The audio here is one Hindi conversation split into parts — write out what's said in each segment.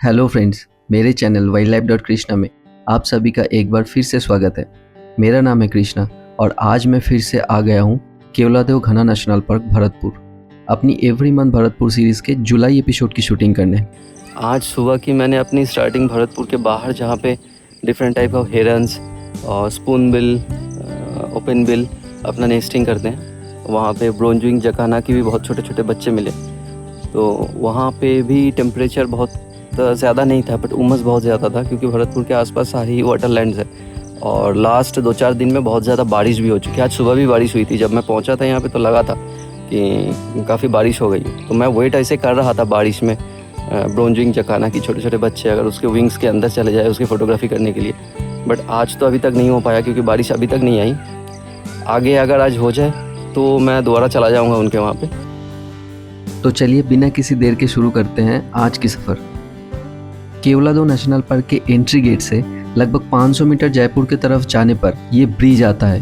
हेलो फ्रेंड्स, मेरे चैनल wildlife.krishna में आप सभी का एक बार फिर से स्वागत है। मेरा नाम है कृष्णा और आज मैं फिर से आ गया हूँ केवलादेव घना नेशनल पार्क भरतपुर अपनी एवरी मंथ भरतपुर सीरीज़ के जुलाई एपिसोड की शूटिंग करने। आज सुबह की मैंने अपनी स्टार्टिंग भरतपुर के बाहर जहाँ पे डिफरेंट टाइप ऑफ हेरन्स और स्पून बिल, ओपन बिल अपना नेस्टिंग करते हैं, वहाँ पे ब्रोंज विंग जकाना की भी बहुत छोटे छोटे बच्चे मिले। तो वहाँ पे भी टेम्परेचर बहुत ज़्यादा नहीं था, बट उमस बहुत ज़्यादा था क्योंकि भरतपुर के आसपास सारी वाटरलैंड्स है और लास्ट 2-4 दिन में बहुत ज़्यादा बारिश भी हो चुकी है। आज सुबह भी बारिश हुई थी, जब मैं पहुँचा था यहाँ पे तो लगा था कि काफ़ी बारिश हो गई। तो मैं वेट ऐसे कर रहा था बारिश में ब्रोंज विंग जकाना की छोटे छोटे बच्चे अगर उसके विंग्स के अंदर चले जाए उसकी फ़ोटोग्राफी करने के लिए, बट आज तो अभी तक नहीं हो पाया क्योंकि बारिश अभी तक नहीं आई। आगे अगर आज हो जाए तो मैं दोबारा चला जाऊँगा उनके वहाँ पे। तो चलिए बिना किसी देर के शुरू करते हैं आज की सफ़र। केवलादेव नेशनल पार्क के एंट्री गेट से लगभग 500 मीटर जयपुर की तरफ जाने पर ये ब्रिज आता है।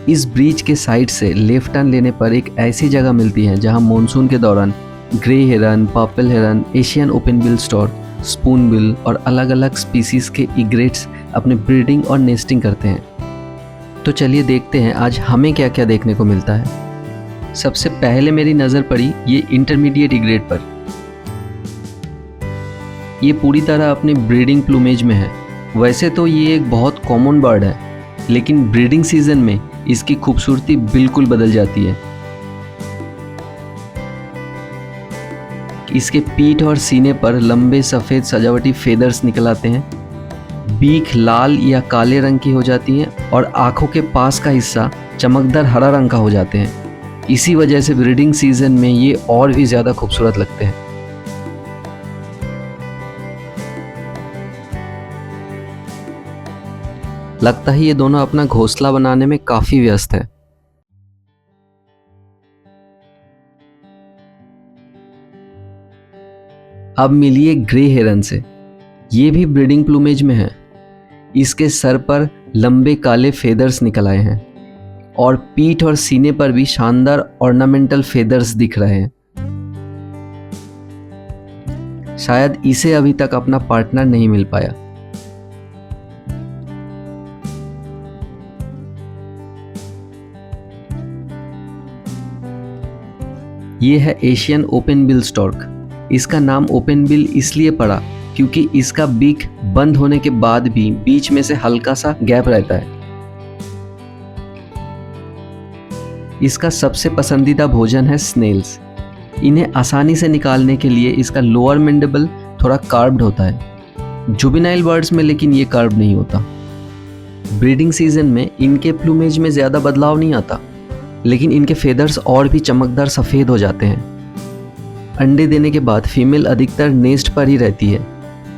इस ब्रिज के साइड से लेफ्ट टर्न लेने पर एक ऐसी जगह मिलती है जहां मॉनसून के दौरान grey heron, purple heron, Asian open bill stork, spoonbill और अलग अलग स्पीसीज के इग्रेट्स अपने ब्रीडिंग और नेस्टिंग करते हैं। तो चलिए देखते हैं आज हमें क्या क्या देखने को मिलता है। सबसे पहले मेरी नज़र पड़ी ये इंटरमीडिएट इग्रेट पर। ये पूरी तरह अपने ब्रीडिंग प्लूमेज में है। वैसे तो ये एक बहुत कॉमन बर्ड है, लेकिन ब्रीडिंग सीजन में इसकी खूबसूरती बिल्कुल बदल जाती है। इसके पीठ और सीने पर लंबे सफ़ेद सजावटी फेदर्स निकल आते हैं। बीक लाल या काले रंग की हो जाती है और आंखों के पास का हिस्सा चमकदार हरा रंग का हो जाते हैं। इसी वजह से ब्रीडिंग सीजन में ये और भी ज़्यादा खूबसूरत लगते हैं। लगता है ये दोनों अपना घोंसला बनाने में काफी व्यस्त है। अब मिलिए ग्रे हेरन से। ये भी ब्रीडिंग प्लूमेज में है। इसके सर पर लंबे काले फेदर्स निकल आए हैं और पीठ और सीने पर भी शानदार ऑर्नामेंटल फेदर्स दिख रहे हैं। शायद इसे अभी तक अपना पार्टनर नहीं मिल पाया। ये है एशियन ओपन बिल स्टॉर्क। इसका नाम ओपन बिल इसलिए पड़ा क्योंकि इसका बीक बंद होने के बाद भी बीच में से हल्का सा गैप रहता है। इसका सबसे पसंदीदा भोजन है स्नेल्स। इन्हें आसानी से निकालने के लिए इसका लोअर मैंडिबल थोड़ा कार्व्ड होता है। जुवेनाइल बर्ड्स में लेकिन ये कार्व नहीं होता। ब्रीडिंग सीजन में इनके प्लूमेज में ज़्यादा बदलाव नहीं आता, लेकिन इनके फेदर्स और भी चमकदार सफ़ेद हो जाते हैं। अंडे देने के बाद फीमेल अधिकतर नेस्ट पर ही रहती है,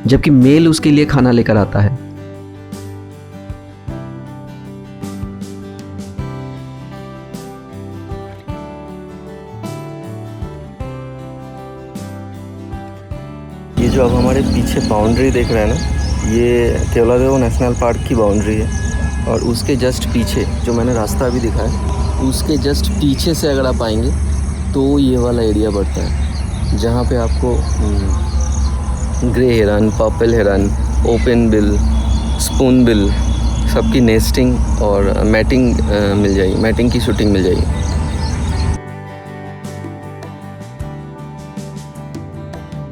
जबकि मेल उसके लिए खाना लेकर आता है। ये जो अब हमारे पीछे बाउंड्री देख रहे हैं ना, ये केवलादेव नेशनल पार्क की बाउंड्री है और उसके जस्ट पीछे जो मैंने रास्ता अभी दिखा है उसके जस्ट पीछे से अगर आप आएंगे तो ये वाला एरिया बढ़ता है जहाँ पे आपको ग्रे हेरन, पर्पल हेरन, ओपन बिल, स्पून बिल सबकी नेस्टिंग और मैटिंग मिल जाएगी, मैटिंग की शूटिंग मिल जाएगी।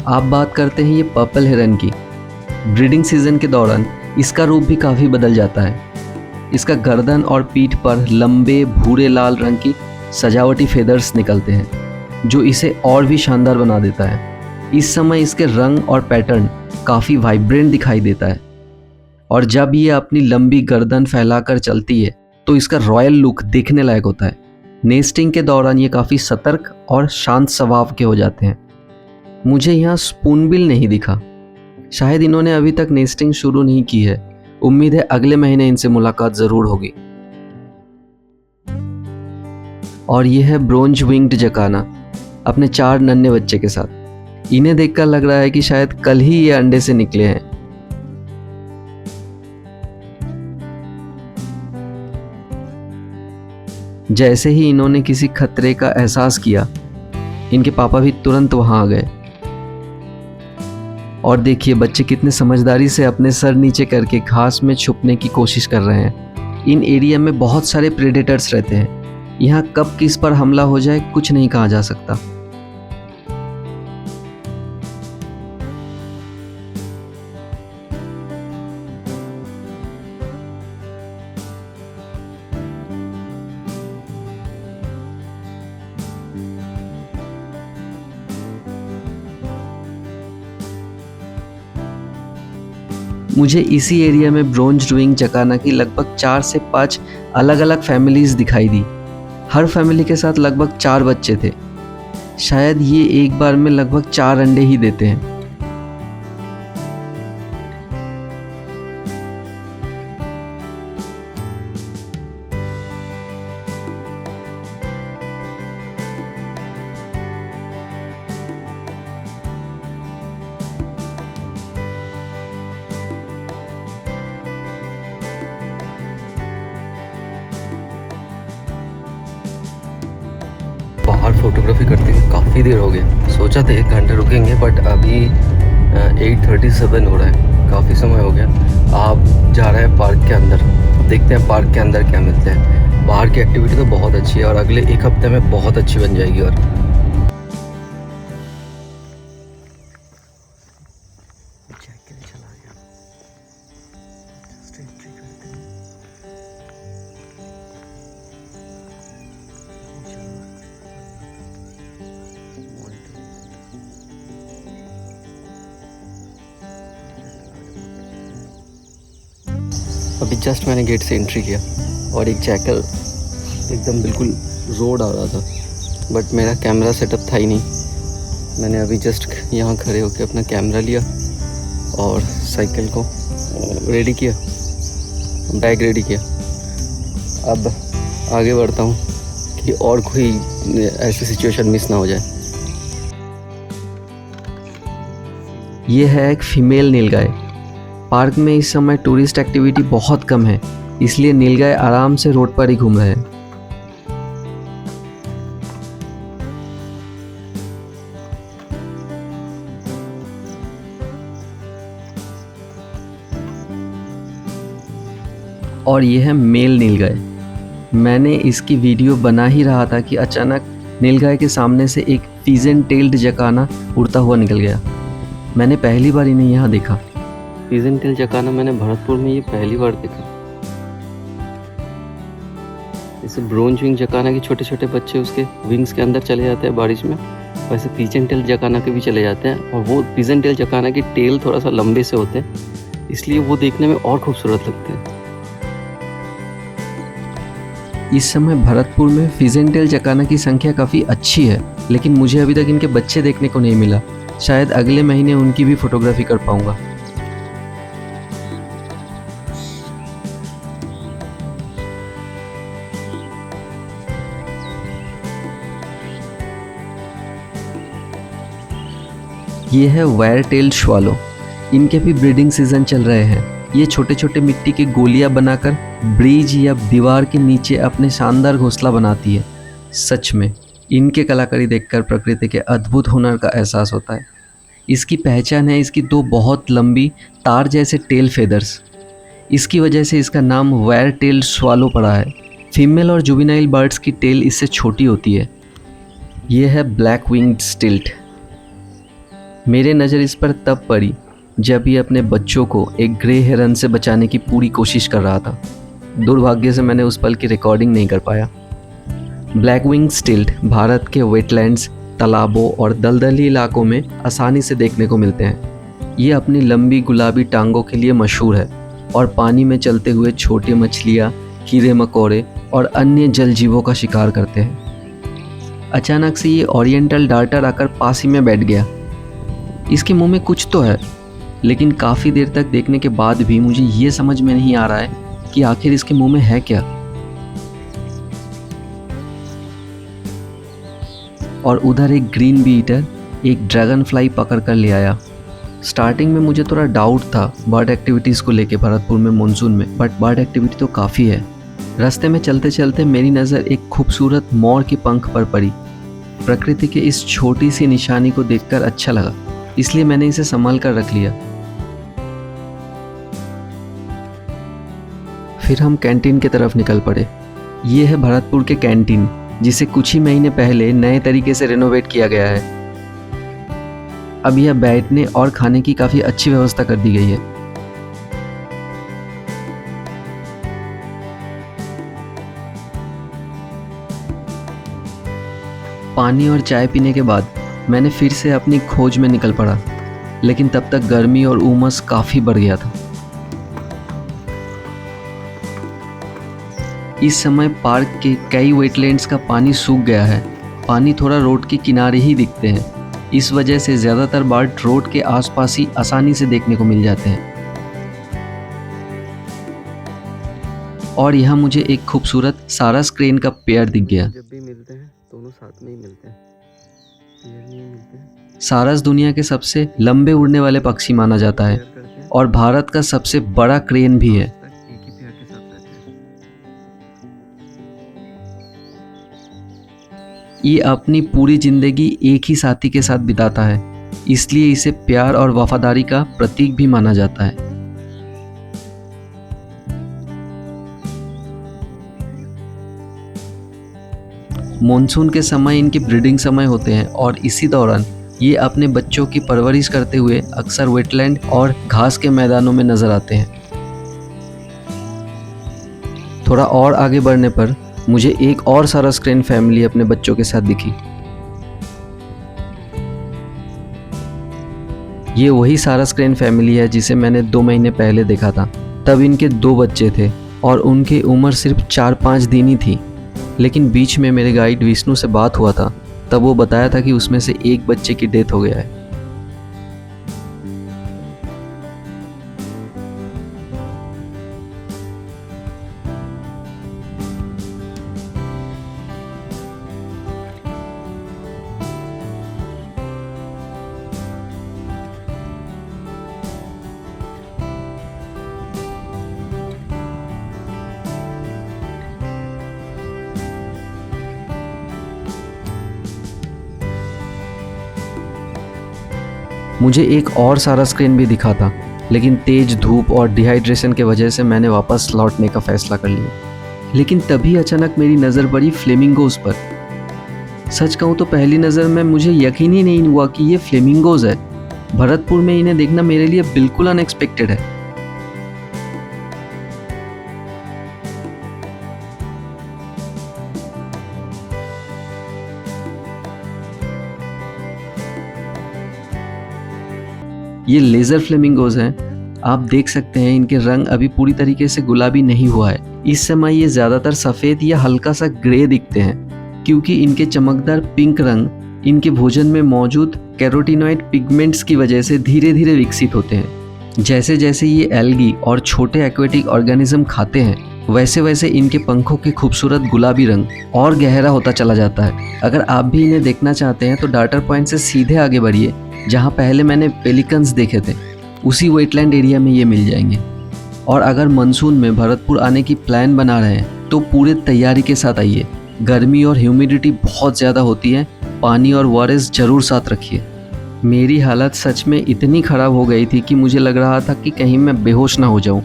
आप बात करते हैं ये पर्पल हेरन की। ब्रीडिंग सीजन के दौरान इसका रूप भी काफ़ी बदल जाता है। इसका गर्दन और पीठ पर लंबे भूरे लाल रंग की सजावटी फेदर्स निकलते हैं, जो इसे और भी शानदार बना देता है। इस समय इसके रंग और पैटर्न काफ़ी वाइब्रेंट दिखाई देता है और जब ये अपनी लंबी गर्दन फैलाकर चलती है तो इसका रॉयल लुक देखने लायक होता है। नेस्टिंग के दौरान ये काफ़ी सतर्क और शांत स्वभाव के हो जाते हैं। मुझे यहाँ स्पूनबिल नहीं दिखा। शायद इन्होंने अभी तक नेस्टिंग शुरू नहीं की है। उम्मीद है अगले महीने इनसे मुलाकात ज़रूर होगी। और ये है ब्रोंज विंग्ड जकाना अपने 4 नन्हे बच्चे के साथ। इन्हें देखकर लग रहा है कि शायद कल ही ये अंडे से निकले हैं। जैसे ही इन्होंने किसी खतरे का एहसास किया, इनके पापा भी तुरंत वहाँ आ गए। और देखिए बच्चे कितने समझदारी से अपने सर नीचे करके घास में छुपने की कोशिश कर रहे हैं। इन एरिया में बहुत सारे प्रेडेटर्स रहते हैं। यहाँ कब किस पर हमला हो जाए कुछ नहीं कहा जा सकता। मुझे इसी एरिया में ब्रोंज डूइंग जकाना की लगभग 4 से 5 अलग अलग फैमिलीज दिखाई दी। हर फैमिली के साथ लगभग 4 बच्चे थे। शायद ये एक बार में लगभग 4 अंडे ही देते हैं। बाहर फोटोग्राफी करते हुए काफ़ी देर हो गया। सोचा था 1 घंटा रुकेंगे बट अभी 8:37 हो रहा है, काफ़ी समय हो गया। आप जा रहे हैं पार्क के अंदर, देखते हैं पार्क के अंदर क्या मिलते हैं। बाहर की एक्टिविटी तो बहुत अच्छी है और अगले 1 हफ्ते में बहुत अच्छी बन जाएगी। और अभी जस्ट मैंने गेट से एंट्री किया और एक जैकल एकदम बिल्कुल रोड आ रहा था, बट मेरा कैमरा सेटअप था ही नहीं। मैंने अभी जस्ट यहाँ खड़े होकर अपना कैमरा लिया और साइकिल को रेडी किया, बैग रेडी किया। अब आगे बढ़ता हूँ कि और कोई ऐसी सिचुएशन मिस ना हो जाए। ये है एक फीमेल नीलगाय। पार्क में इस समय टूरिस्ट एक्टिविटी बहुत कम है, इसलिए नीलगाय आराम से रोड पर ही घूम रहे हैं। और ये है मेल नीलगाय। मैंने इसकी वीडियो बना ही रहा था कि अचानक नीलगाय के सामने से एक पिजन टेल्ड जकाना उड़ता हुआ निकल गया। मैंने पहली बार इन्हें यहाँ देखा। पिजन टेल जकाना मैंने भरतपुर में ये पहली बार देखा। जैसे ब्रोंज विंग जकाना के छोटे छोटे बच्चे उसके विंग्स के अंदर चले जाते हैं बारिश में, वैसे पिजन टेल जकाना के भी चले जाते हैं। और वो पिजन टेल जकाना के टेल थोड़ा सा लंबे से होते हैं, इसलिए वो देखने में और खूबसूरत लगते हैं। इस समय भरतपुर में पिजन टेल जकाना की संख्या काफ़ी अच्छी है, लेकिन मुझे अभी तक इनके बच्चे देखने को नहीं मिला। शायद अगले महीने उनकी भी फोटोग्राफी कर पाऊंगा। ये है वायर टेल्ड स्वालो। इनके भी ब्रीडिंग सीजन चल रहे हैं। ये छोटे छोटे मिट्टी के गोलियां बनाकर ब्रिज या दीवार के नीचे अपने शानदार घोंसला बनाती है। सच में इनके कलाकारी देखकर प्रकृति के अद्भुत हुनर का एहसास होता है। इसकी पहचान है इसकी 2 बहुत लंबी तार जैसे टेल फेदर्स। इसकी वजह से इसका नाम वायर टेल्ड स्वालो पड़ा है। फीमेल और जुवेनाइल बर्ड्स की टेल इससे छोटी होती है। यह है ब्लैक विंग्ड स्टिल्ट। मेरे नज़र इस पर तब पड़ी जब ये अपने बच्चों को एक ग्रे हेरन से बचाने की पूरी कोशिश कर रहा था। दुर्भाग्य से मैंने उस पल की रिकॉर्डिंग नहीं कर पाया। ब्लैक विंग स्टिल्ट भारत के वेटलैंड्स, तालाबों और दलदली इलाकों में आसानी से देखने को मिलते हैं। ये अपनी लंबी गुलाबी टांगों के लिए मशहूर है और पानी में चलते हुए छोटी मछलियाँ, कीड़े मकोड़े और अन्य जल जीवों का शिकार करते हैं। अचानक से ये ओरिएंटल डार्टर आकर पास ही में बैठ गया। इसके मुंह में कुछ तो है, लेकिन काफ़ी देर तक देखने के बाद भी मुझे ये समझ में नहीं आ रहा है कि आखिर इसके मुंह में है क्या। और उधर एक ग्रीन बी ईटर एक ड्रैगन फ्लाई पकड़ कर ले आया। स्टार्टिंग में मुझे थोड़ा डाउट था बर्ड एक्टिविटीज़ को लेके भरतपुर में मानसून में, बट बर्ड एक्टिविटी तो काफ़ी है। रास्ते में चलते चलते मेरी नज़र एक खूबसूरत मोर के पंख पर पड़ी। प्रकृति के इस छोटी सी निशानी को देखकर अच्छा लगा, इसलिए मैंने इसे संभाल कर रख लिया। फिर हम कैंटीन की तरफ निकल पड़े। ये है भरतपुर के कैंटीन, जिसे कुछ ही महीने पहले नए तरीके से रेनोवेट किया गया है। अब यह बैठने और खाने की काफ़ी अच्छी व्यवस्था कर दी गई है। पानी और चाय पीने के बाद मैंने फिर से अपनी खोज में निकल पड़ा, लेकिन तब तक गर्मी और उमस काफ़ी बढ़ गया था। इस समय पार्क के कई वेटलैंड्स का पानी सूख गया है। पानी थोड़ा रोड के किनारे ही दिखते हैं। इस वजह से ज़्यादातर बर्ड रोड के आसपास ही आसानी से देखने को मिल जाते हैं। और यहाँ मुझे एक खूबसूरत सारस क्रेन का पेयर दिख गया। जब भी मिलते हैं दोनों साथ में ही मिलते हैं, पेयर नहीं मिलते हैं। सारस दुनिया के सबसे लंबे उड़ने वाले पक्षी माना जाता है और भारत का सबसे बड़ा क्रेन भी है। एक ही पेयर के साथ रहते हैं। ये अपनी पूरी जिंदगी एक ही साथी के साथ बिताता है, इसलिए इसे प्यार और वफादारी का प्रतीक भी माना जाता है। मॉनसून के समय इनके ब्रीडिंग समय होते हैं और इसी दौरान ये अपने बच्चों की परवरिश करते हुए अक्सर वेटलैंड और घास के मैदानों में नजर आते हैं। थोड़ा और आगे बढ़ने पर मुझे एक और सारस क्रेन फैमिली अपने बच्चों के साथ दिखी। ये वही सारस क्रेन फैमिली है जिसे मैंने 2 महीने पहले देखा था। तब इनके 2 बच्चे थे और उनकी उम्र सिर्फ 4-5 दिन ही थी। लेकिन बीच में मेरे गाइड विष्णु से बात हुआ था, तब वो बताया था कि उसमें से एक बच्चे की डेथ हो गया है। मुझे एक और सारस क्रेन भी दिखा था, लेकिन तेज धूप और डिहाइड्रेशन के वजह से मैंने वापस लौटने का फैसला कर लिया। लेकिन तभी अचानक मेरी नज़र पड़ी फ्लेमिंगोज पर। सच कहूँ तो पहली नज़र में मुझे यकीन ही नहीं हुआ कि ये फ्लेमिंगोज है। भरतपुर में इन्हें देखना मेरे लिए बिल्कुल अनएक्सपेक्टेड है। ये लेज़र फ्लेमिंगोज हैं। आप देख सकते हैं इनके रंग अभी पूरी तरीके से गुलाबी नहीं हुआ है। इस समय ये ज़्यादातर सफ़ेद या हल्का सा ग्रे दिखते हैं, क्योंकि इनके चमकदार पिंक रंग इनके भोजन में मौजूद कैरोटीनॉइड पिगमेंट्स की वजह से धीरे धीरे विकसित होते हैं। जैसे जैसे ये एल्गी और छोटे एक्वेटिक ऑर्गेनिज्म खाते हैं, वैसे वैसे इनके पंखों के खूबसूरत गुलाबी रंग और गहरा होता चला जाता है। अगर आप भी इन्हें देखना चाहते हैं तो डार्टर पॉइंट से सीधे आगे बढ़िए, जहाँ पहले मैंने पेलिकन्स देखे थे, उसी वेटलैंड एरिया में ये मिल जाएंगे। और अगर मानसून में भरतपुर आने की प्लान बना रहे हैं तो पूरे तैयारी के साथ आइए। गर्मी और ह्यूमिडिटी बहुत ज़्यादा होती है, पानी और ORS ज़रूर साथ रखिए। मेरी हालत सच में इतनी ख़राब हो गई थी कि मुझे लग रहा था कि कहीं मैं बेहोश ना हो जाऊं।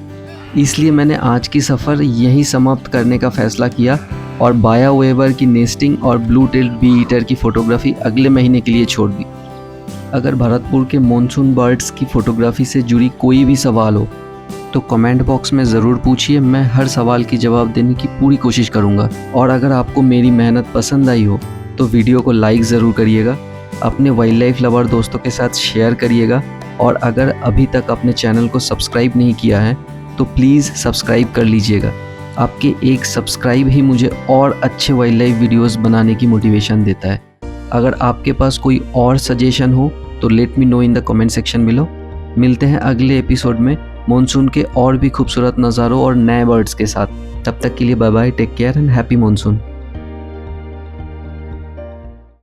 इसलिए मैंने आज की सफ़र यहीं समाप्त करने का फ़ैसला किया और बाया वेबर की नेस्टिंग और ब्लू टेल्ड बी ईटर की फ़ोटोग्राफ़ी अगले महीने के लिए छोड़ दी। अगर भरतपुर के मॉनसून बर्ड्स की फ़ोटोग्राफ़ी से जुड़ी कोई भी सवाल हो तो कमेंट बॉक्स में ज़रूर पूछिए। मैं हर सवाल की जवाब देने की पूरी कोशिश करूँगा। और अगर आपको मेरी मेहनत पसंद आई हो तो वीडियो को लाइक ज़रूर करिएगा, अपने वाइल्ड लाइफ लवर दोस्तों के साथ शेयर करिएगा, और अगर अभी तक अपने चैनल को सब्सक्राइब नहीं किया है तो प्लीज़ सब्सक्राइब कर लीजिएगा। आपके एक सब्सक्राइब ही मुझे और अच्छे वाइल्ड लाइफ वीडियोज़ बनाने की मोटिवेशन देता है। अगर आपके पास कोई और सजेशन हो तो let me know in the comment section below. मिलते हैं अगले एपिसोड में मॉनसून के और भी खूबसूरत नज़ारों और नए बर्ड्स के साथ। तब तक के लिए bye bye, take care and happy monsoon.